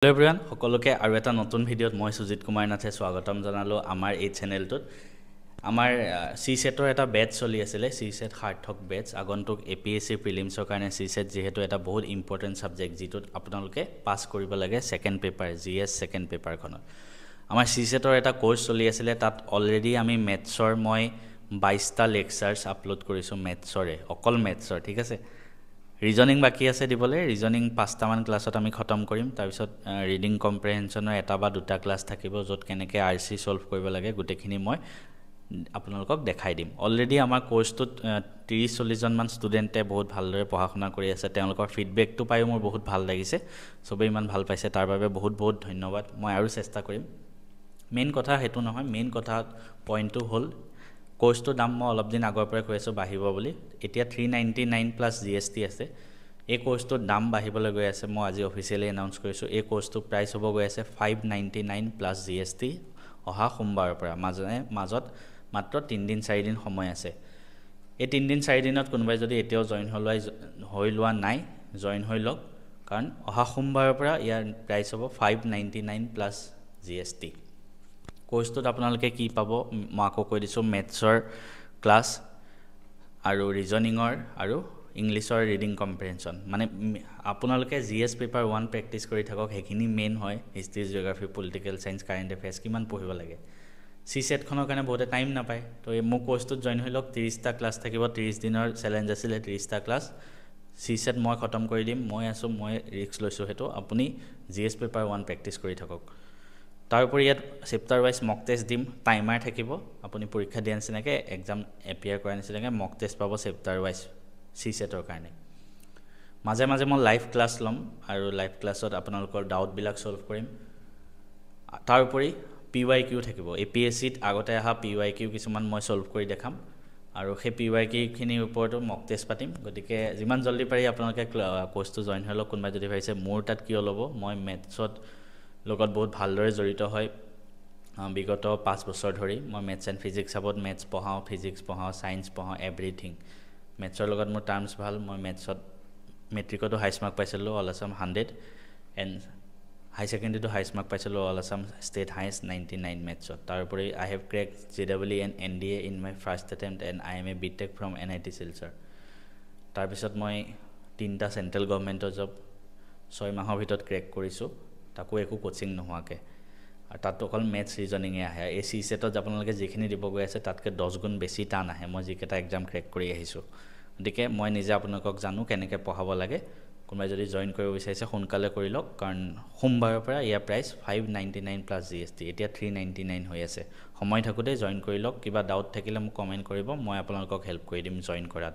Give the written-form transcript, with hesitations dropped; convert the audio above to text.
Hello everyone, সকলোকে আৰু এটা নতুন ভিডিঅ'ত মই সুজিত কুমাৰ নাথে স্বাগতম জনালো আমাৰ এই চেনেলটোত আমাৰ সিসেটৰ এটা বেচ চলি আছিল সিসেট সাৰ্থক বেচ আগন্তুক এপিএসসি প্ৰিলিমছৰ কাৰণে সিসেট যেহেতু এটা বহুত ইম্পৰ্টেন্ট সাবজেক্ট যেটোত আপোনালোকে পাস কৰিব লাগে সেকেন্ড পেপাৰ জিএস সেকেন্ড পেপাৰখনত আমাৰ সিসেটৰ এটা কোৰ্স চলি আছিল তাত অলৰেডি আমি মেথছৰ মই 22টা লেকচাৰছ আপলোড কৰিছো মেথছৰে অকল মেথছৰ ঠিক আছে ৰিজনিং বাকি আছে দিবলে ৰিজনিং 5টা মান ক্লাছত আমি খতম কৰিম তাৰ পিছত ৰিডিং কম্প্ৰিহেনচনৰ এটা বা দুটা ক্লাছ থাকিব যত কেনেকে আৰসি সলভ কৰিব লাগে গুটেখিনি মই আপোনালোকক দেখাই দিম অলৰেডি আমাৰ কোৰ্সটোত 30-40 জন মান ষ্টুডেন্টে বহুত ভালদৰে পঢ়াশুনা কৰি আছে তেওঁলোকৰ ফিডবেকটো পাই মোৰ বহুত ভাল লাগিছে সবে ইমান ভাল পাইছে তাৰ বাবে বহুত বহুত ধন্যবাদ মই আৰু চেষ্টা কৰিম মেইন কথা হেতু নহয় মেইন কথা পইণ্টটো হল কোৰ্সটো দাম মই অলপ দিন আগৰ পৰা কৈছো বাহিব বুলি এতিয়া 399 প্লাস জিএসটি আছে এই কোৰ্সটোৰ দাম বাহিবলৈ গৈ আছে মই আজি অফিচিয়ালি এনাউন্স কৰিছো এই কোৰ্সটোৰ প্ৰাইস হ'ব গৈ আছে 599 প্লাস জিএসটি অহা সোমবাৰৰ পৰা মাজত মাত্ৰ 3 দিন 4 দিন সময় আছে এই 3 দিন 4 দিনত কোনোবাই যদি এতিয়াও জয়েন হৈ লোৱা নাই জয়েন হৈ লওক কাৰণ অহা সোমবাৰৰ পৰা ইয়াৰ প্ৰাইস হ'ব 599 প্লাস জিএসটি কোৰ্সটোত আপোনালোকে কি পাব মই আকৌ কৈ দিছো মেথছৰ ক্লাছ আৰু ৰিজনিংৰ আৰু ইংলিছৰ ৰিডিং কম্প্ৰিহেনচন মানে আপোনালোকে জিএস পেপাৰ 1 প্ৰেক্টিস কৰি থাকক হেখিনি মেইন হয় history geography political science current affairs কিমান পঢ়িব লাগে সিসেট খনৰ কাৰণে বহুত টাইম নাপায় তো এই মোৰ কোৰ্সটোত জয়েন হৈ লওক 30টা ক্লাছ থাকিব 30 দিনৰ চ্যালেঞ্জ আছিল 30টা ক্লাছ সিসেট মই খতম কৰি দিম মই ৰিস্ক লৈছো হেতু আপুনি জিএস পেপাৰ 1 প্ৰেক্টিস কৰি থাকক তাৰপৰে ইয়াত চেপ্টাৰ ওয়াইজ মক টেস্ট দিম টাইমাৰ থাকিব আপুনি পৰীক্ষা দিয়া নিচিনাকে এক্সাম এপিয়াৰ কৰা নিচিনাকে মক টেস্ট পাব চেপ্টাৰ ওয়াইজ সিসেটৰ কাৰণে মাজে মাজে মই লাইভ ক্লাছ লম আৰু লাইভ ক্লাছত আপোনালোকৰ ডাউট বিলাক সলভ কৰিম তাৰপৰি পিওয়াইকিউ থাকিব এপিএসসিত আগতে আহা পিওয়াইকিউ কিছুমান মই সলভ কৰি দেখাম আৰু সেই পিওয়াইকিউ খিনিৰ ওপৰতো মক টেস্ট পাতিম গতিকে যিমান জলদি পাৰি আপোনালোকে কোৰ্সটো জয়েন হৈ লওক কোনবা যদি ভাইছে মোৰ তাত কি ল'ব মই মেথছত লগত বহুত ভালদৰে জড়িত হয় বিগত 5 বছৰ ধৰি মই মেথছ এণ্ড ফিজিক্স সাবত মেথছ পঢ়াও ফিজিক্স পঢ়াও সায়েন্স পঢ়াও এভৰিথিং মেথছৰ লগত মোৰ টাৰ্মছ ভাল মই মেথছত মেট্ৰিকতো হাইছ মাৰ্ক পাইছিলো অল আসাম 100 এণ্ড হাই সেকেন্ডাৰীটো হাইছ মাৰ্ক পাইছিলো অল আসাম ষ্টেট হাইছ 99 মেথছত তাৰোপৰি আই হেভ ক্ৰেক জেডব্লিউ and NDA in my first attempt and I am a BTech from NIT Silchar তাৰ পিছত মই 3টা সেন্ট্ৰেল গভৰ্ণমেণ্টৰ জব 6 মাহৰ ভিতৰত ক্ৰেক কৰিছো তাকো একো কোচিং নোহোৱাকে আৰু তাত অকল মেথছ ৰিজনিং আহে এই সিসেটত আপোনালোকে যিখিনি দিব গৈ আছে তাতকে 10 গুণ বেছি টান আহে মই যিকেটা এক্সাম ক্ৰেক কৰি আহিছো গতিকে মই নিজে আপোনালোকক জানো কেনেকৈ পঢ়াব লাগে কোনোবাই যদি জয়েন কৰিব বিচাৰিছে সোনকালে কৰি লওক কাৰণ সোমবাৰৰ পৰা ইয়াৰ প্ৰাইস 599 প্লাস জিএসটি এতিয়া 399 হৈ আছে সময় থাকোতে জয়েন কৰি লওক কিবা ডাউট থাকিলে মোক কমেন্ট কৰিব মই আপোনালোকক হেল্প কৰি দিম জয়েন কৰাত